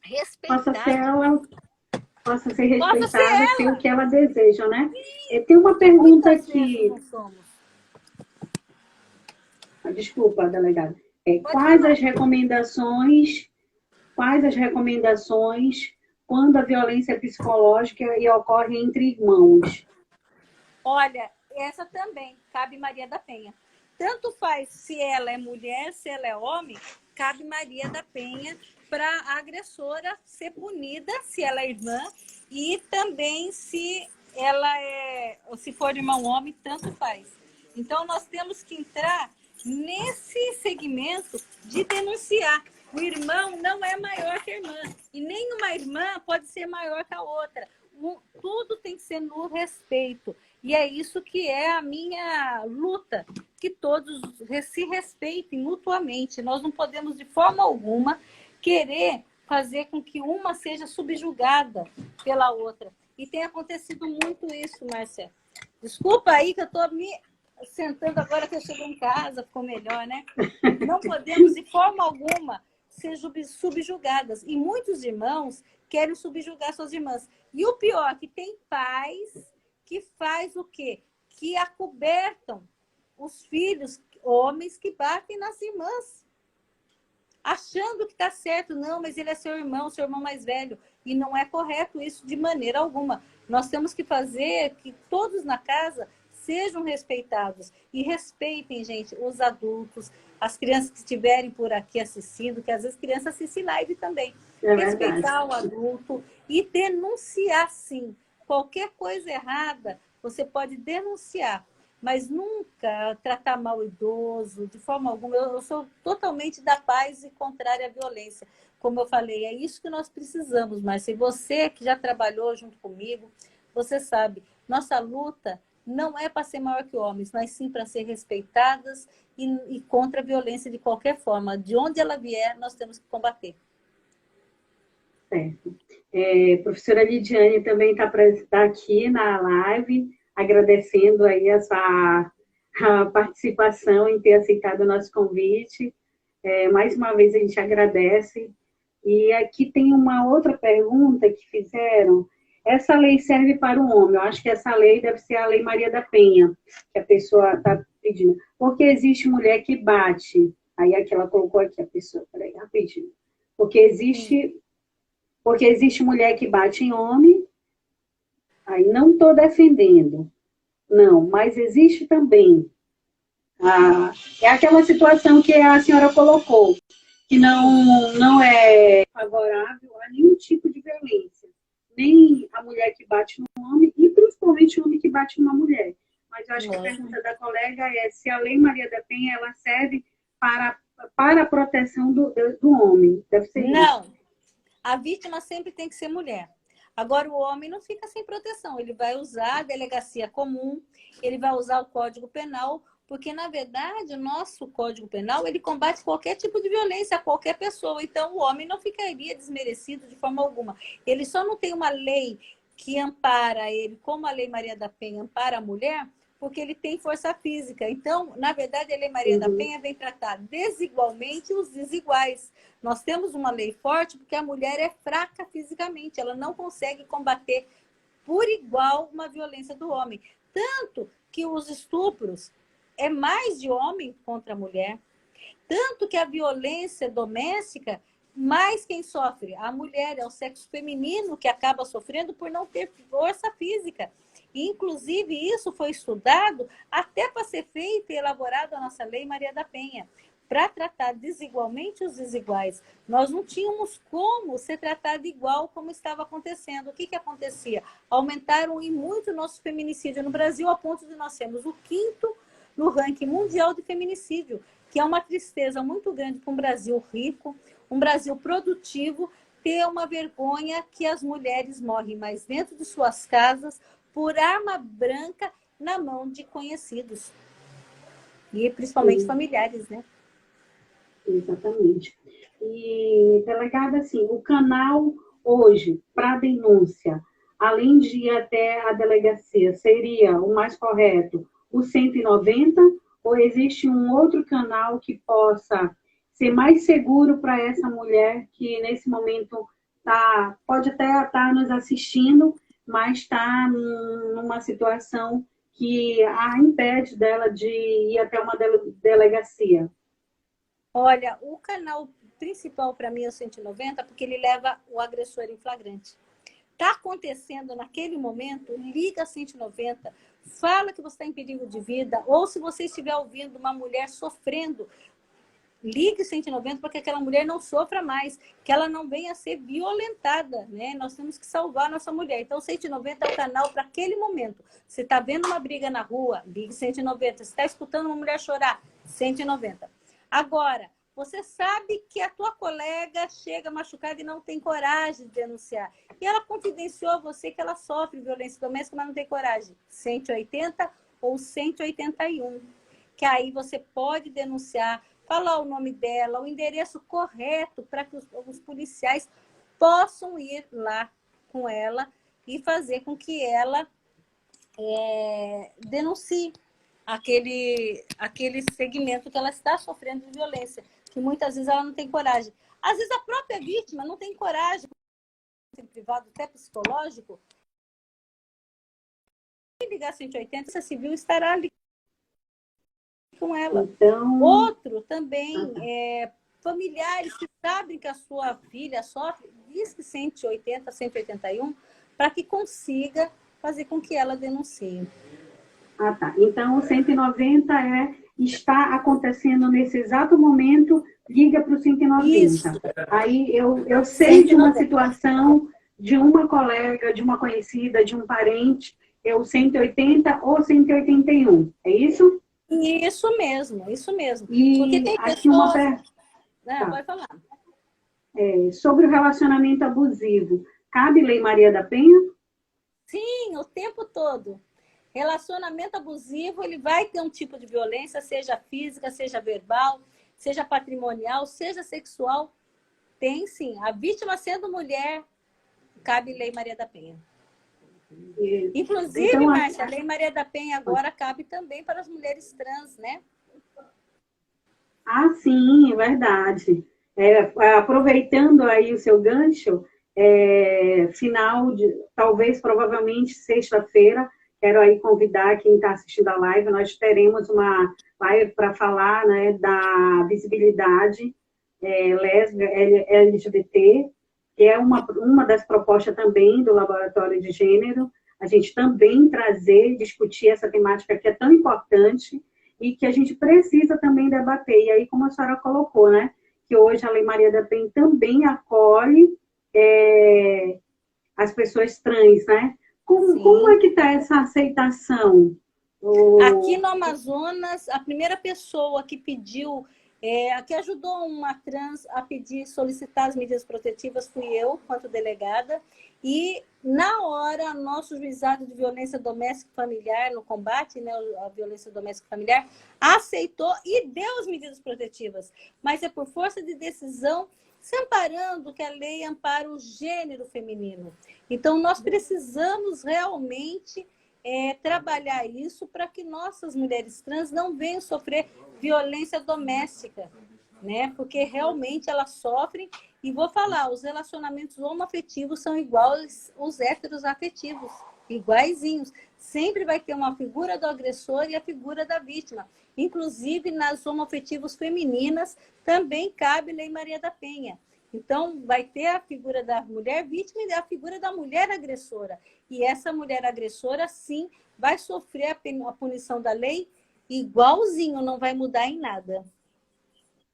respeitada. Possa ser respeitada e ter o que ela deseja, né? Tem uma pergunta aqui. Desculpa, delegada. Quais as recomendações quando a violência psicológica ocorre entre irmãos? Olha, essa também cabe Maria da Penha. Tanto faz se ela é mulher, se ela é homem, cabe Maria da Penha para a agressora ser punida, se ela é irmã, e também se ela se for irmão homem, tanto faz. Então, nós temos que entrar nesse segmento de denunciar. O irmão não é maior que a irmã, e nem uma irmã pode ser maior que a outra. Tudo tem que ser no respeito. E é isso que é a minha luta, que todos se respeitem mutuamente. Nós não podemos, de forma alguma, querer fazer com que uma seja subjugada pela outra. E tem acontecido muito isso, Marcelo. Desculpa aí que eu estou me sentando agora que eu cheguei em casa, ficou melhor, né? Não podemos, de forma alguma, ser subjugadas. E muitos irmãos querem subjugar suas irmãs. E o pior, que tem pais que faz o quê? Que acobertam os filhos, homens que batem nas irmãs. Achando que está certo. Não, mas ele é seu irmão mais velho. E não é correto isso de maneira alguma. Nós temos que fazer que todos na casa sejam respeitados. E respeitem, gente, os adultos, as crianças que estiverem por aqui assistindo, que às vezes criança assiste live também. Respeitar o adulto e denunciar, sim. Qualquer coisa errada, você pode denunciar, mas nunca tratar mal o idoso, de forma alguma. Eu sou totalmente da paz e contrária à violência. Como eu falei, é isso que nós precisamos, Márcia. E você que já trabalhou junto comigo, você sabe, nossa luta não é para ser maior que homens, mas sim para ser respeitadas e contra a violência de qualquer forma. De onde ela vier, nós temos que combater. Certo. Professora Lidiane também está aqui na live, agradecendo aí a participação em ter aceitado o nosso convite. Mais uma vez a gente agradece. E aqui tem uma outra pergunta que fizeram. Essa lei serve para o homem? Eu acho que essa lei deve ser a Lei Maria da Penha, que a pessoa está pedindo. Porque existe mulher que bate. Aí aqui ela colocou aqui a pessoa, peraí, rapidinho. Porque existe mulher que bate em homem, aí não estou defendendo, não, mas existe também. É aquela situação que a senhora colocou, que não é favorável a nenhum tipo de violência. nem a mulher que bate no homem, e principalmente o homem que bate numa mulher. Mas eu acho que a pergunta da colega é se a Lei Maria da Penha ela serve para a proteção do homem. Deve ser Não. isso. A vítima sempre tem que ser mulher. Agora, o homem não fica sem proteção. Ele vai usar a delegacia comum, ele vai usar o Código Penal, porque, na verdade, o nosso Código Penal, ele combate qualquer tipo de violência a qualquer pessoa. Então, o homem não ficaria desmerecido de forma alguma. Ele só não tem uma lei que ampara ele, como a Lei Maria da Penha ampara a mulher, porque ele tem força física. Então, na verdade, a Lei Maria da Penha vem tratar desigualmente os desiguais. Nós temos uma lei forte porque a mulher é fraca fisicamente, ela não consegue combater por igual uma violência do homem. Tanto que os estupros é mais de homem contra a mulher. Tanto que a violência doméstica, mais quem sofre? A mulher, é o sexo feminino que acaba sofrendo por não ter força física. E, inclusive, isso foi estudado até para ser feito e elaborado a nossa Lei Maria da Penha, para tratar desigualmente os desiguais. Nós não tínhamos como ser tratado igual como estava acontecendo. O que acontecia? Aumentaram e muito o nosso feminicídio no Brasil, a ponto de nós sermos o 5º no ranking mundial de feminicídio, que é uma tristeza muito grande para um Brasil rico, um Brasil produtivo, ter uma vergonha que as mulheres morrem mais dentro de suas casas por arma branca na mão de conhecidos. E principalmente familiares, né? Exatamente. E, delegada, assim, o canal hoje, para denúncia, além de ir até a delegacia, seria o mais correto o 190, ou existe um outro canal que possa ser mais seguro para essa mulher que, nesse momento, pode até estar nos assistindo, mas está numa situação que a impede dela de ir até uma delegacia? Olha, o canal principal para mim é o 190, porque ele leva o agressor em flagrante. Está acontecendo naquele momento, liga 190, fala que você está em perigo de vida, ou se você estiver ouvindo uma mulher sofrendo, ligue 190 para que aquela mulher não sofra mais, que ela não venha a ser violentada, né? Nós temos que salvar a nossa mulher. Então, 190 é o canal para aquele momento. Você está vendo uma briga na rua, ligue 190. Você está escutando uma mulher chorar, 190. Agora, você sabe que a tua colega chega machucada e não tem coragem de denunciar. E ela confidenciou a você que ela sofre violência doméstica, mas não tem coragem. 180 ou 181. Que aí você pode denunciar, falar o nome dela, o endereço correto para que os policiais possam ir lá com ela e fazer com que ela denuncie aquele segmento que ela está sofrendo de violência, que muitas vezes ela não tem coragem. Às vezes a própria vítima não tem coragem, em privado, até psicológico, e ligar 180, a civil estará ali com ela. Então... Outro também, familiares que sabem que a sua filha sofre, diz que 180, 181, para que consiga fazer com que ela denuncie. Ah, tá. Então, o 190 está acontecendo nesse exato momento, liga para o 190. Isso. Aí eu sei 190. De uma situação de uma colega, de uma conhecida, de um parente, é o 180 ou 181, é isso? Isso mesmo, isso mesmo. E porque tem aqui pessoas... Tá. Pode falar. Sobre o relacionamento abusivo, cabe Lei Maria da Penha? Sim, o tempo todo. Relacionamento abusivo, ele vai ter um tipo de violência, seja física, seja verbal, seja patrimonial, seja sexual. Tem sim. A vítima sendo mulher, cabe Lei Maria da Penha. Inclusive, então, Márcia, a Lei Maria da Penha agora cabe também para as mulheres trans, né? Ah, sim, é verdade. Aproveitando aí o seu gancho, talvez, provavelmente, sexta-feira, quero aí convidar quem está assistindo a live, nós teremos uma live para falar, né, da visibilidade lésbica, LGBT, que é uma das propostas também do Laboratório de Gênero, a gente também trazer, discutir essa temática que é tão importante e que a gente precisa também debater. E aí, como a senhora colocou, né, que hoje a Lei Maria da Penha também acolhe as pessoas trans, né? Como é que está essa aceitação? Aqui no Amazonas, a primeira pessoa que pediu, que ajudou uma trans a pedir, solicitar as medidas protetivas, fui eu, quanto delegada. E, na hora, nosso juizado de violência doméstica e familiar, no combate, né, a violência doméstica e familiar, aceitou e deu as medidas protetivas. Mas é por força de decisão, se amparando que a lei ampara o gênero feminino. Então, nós precisamos realmente trabalhar isso para que nossas mulheres trans não venham sofrer violência doméstica, né? Porque realmente elas sofrem. E vou falar, os relacionamentos homoafetivos são iguais os heteroafetivos, iguaizinhos. Sempre vai ter uma figura do agressor e a figura da vítima. Inclusive, nas homoafetivos femininas, também cabe Lei Maria da Penha. Então, vai ter a figura da mulher vítima e a figura da mulher agressora. E essa mulher agressora, sim, vai sofrer a punição da lei igualzinho, não vai mudar em nada.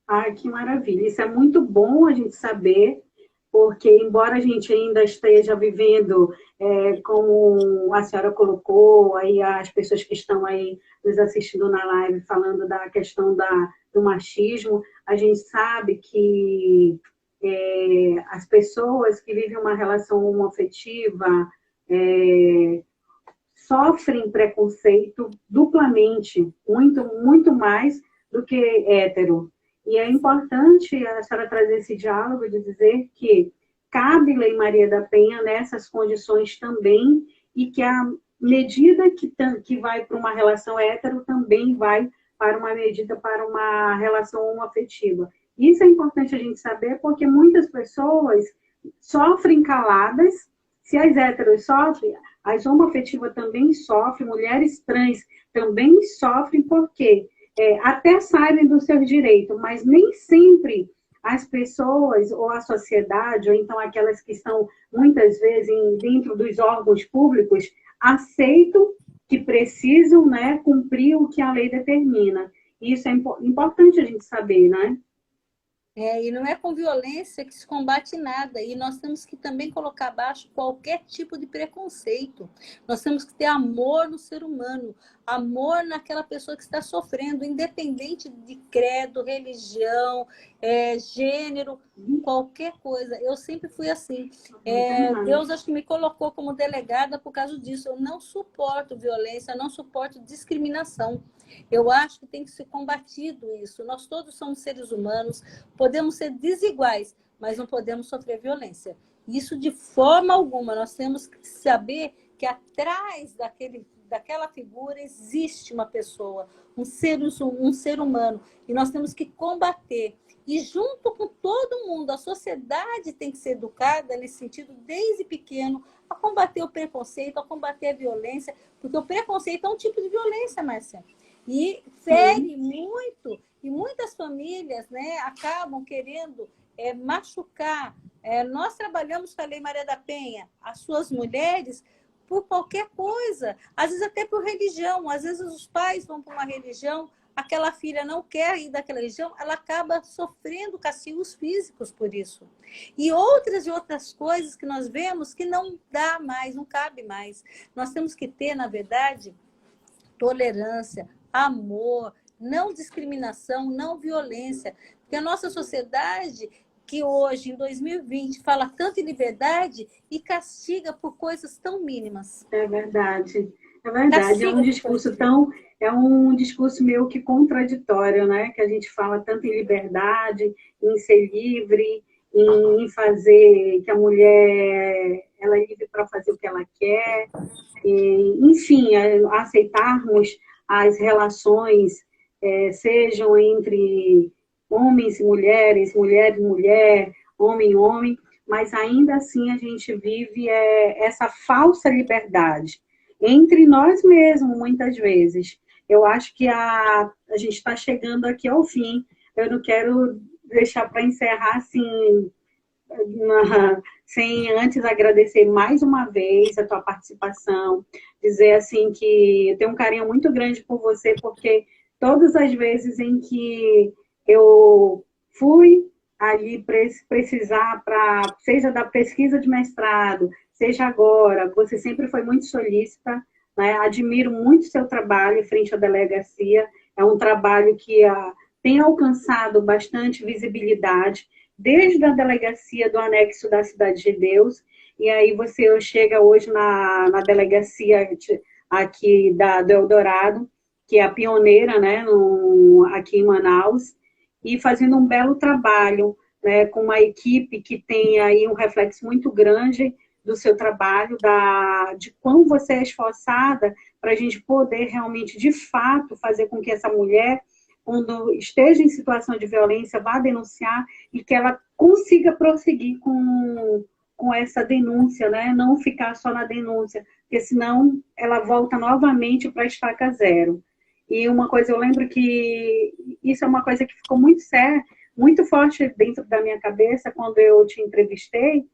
Ai, que maravilha. Isso é muito bom a gente saber, porque embora a gente ainda esteja vivendo, como a senhora colocou, aí as pessoas que estão aí nos assistindo na live falando da questão do machismo, a gente sabe que as pessoas que vivem uma relação homoafetiva sofrem preconceito duplamente, muito, muito mais do que hétero. E é importante a senhora trazer esse diálogo de dizer que cabe Lei Maria da Penha nessas condições também e que a medida que vai para uma relação hétero também vai para uma medida para uma relação homoafetiva. Isso é importante a gente saber porque muitas pessoas sofrem caladas. Se as héteros sofrem, as homoafetivas também sofrem, mulheres trans também sofrem, porque até sabem dos seus direitos, mas nem sempre as pessoas ou a sociedade, ou então aquelas que estão muitas vezes dentro dos órgãos públicos, aceitam que precisam, né, cumprir o que a lei determina. Isso é importante a gente saber, né? E não é com violência que se combate nada. E nós temos que também colocar abaixo qualquer tipo de preconceito. Nós temos que ter amor no ser humano, amor naquela pessoa que está sofrendo, independente de credo, religião, gênero, qualquer coisa. Eu sempre fui assim. Deus acho que me colocou como delegada por causa disso. Eu não suporto violência, não suporto discriminação. Eu acho que tem que ser combatido isso. Nós todos somos seres humanos, podemos ser desiguais, mas não podemos sofrer violência. Isso de forma alguma. Nós temos que saber que atrás daquela figura existe uma pessoa, um ser humano, e nós temos que combater. E junto com todo mundo, a sociedade tem que ser educada nesse sentido desde pequeno, a combater o preconceito, a combater a violência, porque o preconceito é um tipo de violência, Márcia. E fere muito, e muitas famílias, né, acabam querendo machucar. Nós trabalhamos com a Lei Maria da Penha, as suas mulheres, por qualquer coisa, às vezes até por religião, às vezes os pais vão para uma religião, aquela filha não quer ir daquela religião, ela acaba sofrendo castigos físicos por isso. E outras coisas que nós vemos que não dá mais, não cabe mais. Nós temos que ter, na verdade, tolerância, amor, não discriminação, não violência. Porque a nossa sociedade, que hoje, em 2020, fala tanto em liberdade e castiga por coisas tão mínimas. É verdade. É verdade. É um discurso meio que contraditório, né? Que a gente fala tanto em liberdade, em ser livre, em fazer que a mulher ela é livre para fazer o que ela quer, enfim, aceitarmos as relações, sejam entre homens e mulheres, mulher e mulher, homem e homem, mas ainda assim a gente vive essa falsa liberdade entre nós mesmos, muitas vezes. Eu acho que a gente está chegando aqui ao fim. Eu não quero deixar para encerrar assim, sem antes agradecer mais uma vez a tua participação, dizer assim que eu tenho um carinho muito grande por você, porque todas as vezes em que eu fui ali precisar seja da pesquisa de mestrado, seja agora, você sempre foi muito solícita, né? Admiro muito o seu trabalho frente à delegacia, é um trabalho que tem alcançado bastante visibilidade, desde a delegacia do anexo da Cidade de Deus, e aí você chega hoje na delegacia aqui do Eldorado, que é a pioneira, né, aqui em Manaus, e fazendo um belo trabalho, né, com uma equipe que tem aí um reflexo muito grande do seu trabalho, de quão você é esforçada para a gente poder realmente, de fato, fazer com que essa mulher, quando esteja em situação de violência, vá denunciar e que ela consiga prosseguir com essa denúncia, né? Não ficar só na denúncia, porque senão ela volta novamente para a estaca zero. E uma coisa, eu lembro que isso é uma coisa que ficou muito séria, muito forte dentro da minha cabeça quando eu te entrevistei,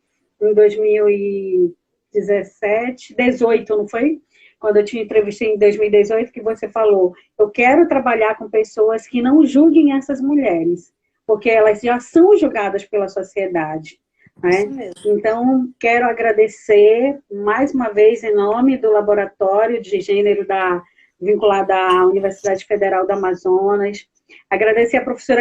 em 2017, 18, não foi? Quando eu te entrevistei em 2018, que você falou, eu quero trabalhar com pessoas que não julguem essas mulheres, porque elas já são julgadas pela sociedade. Né? Então, quero agradecer mais uma vez em nome do Laboratório de Gênero vinculado à Universidade Federal do Amazonas, agradecer a professora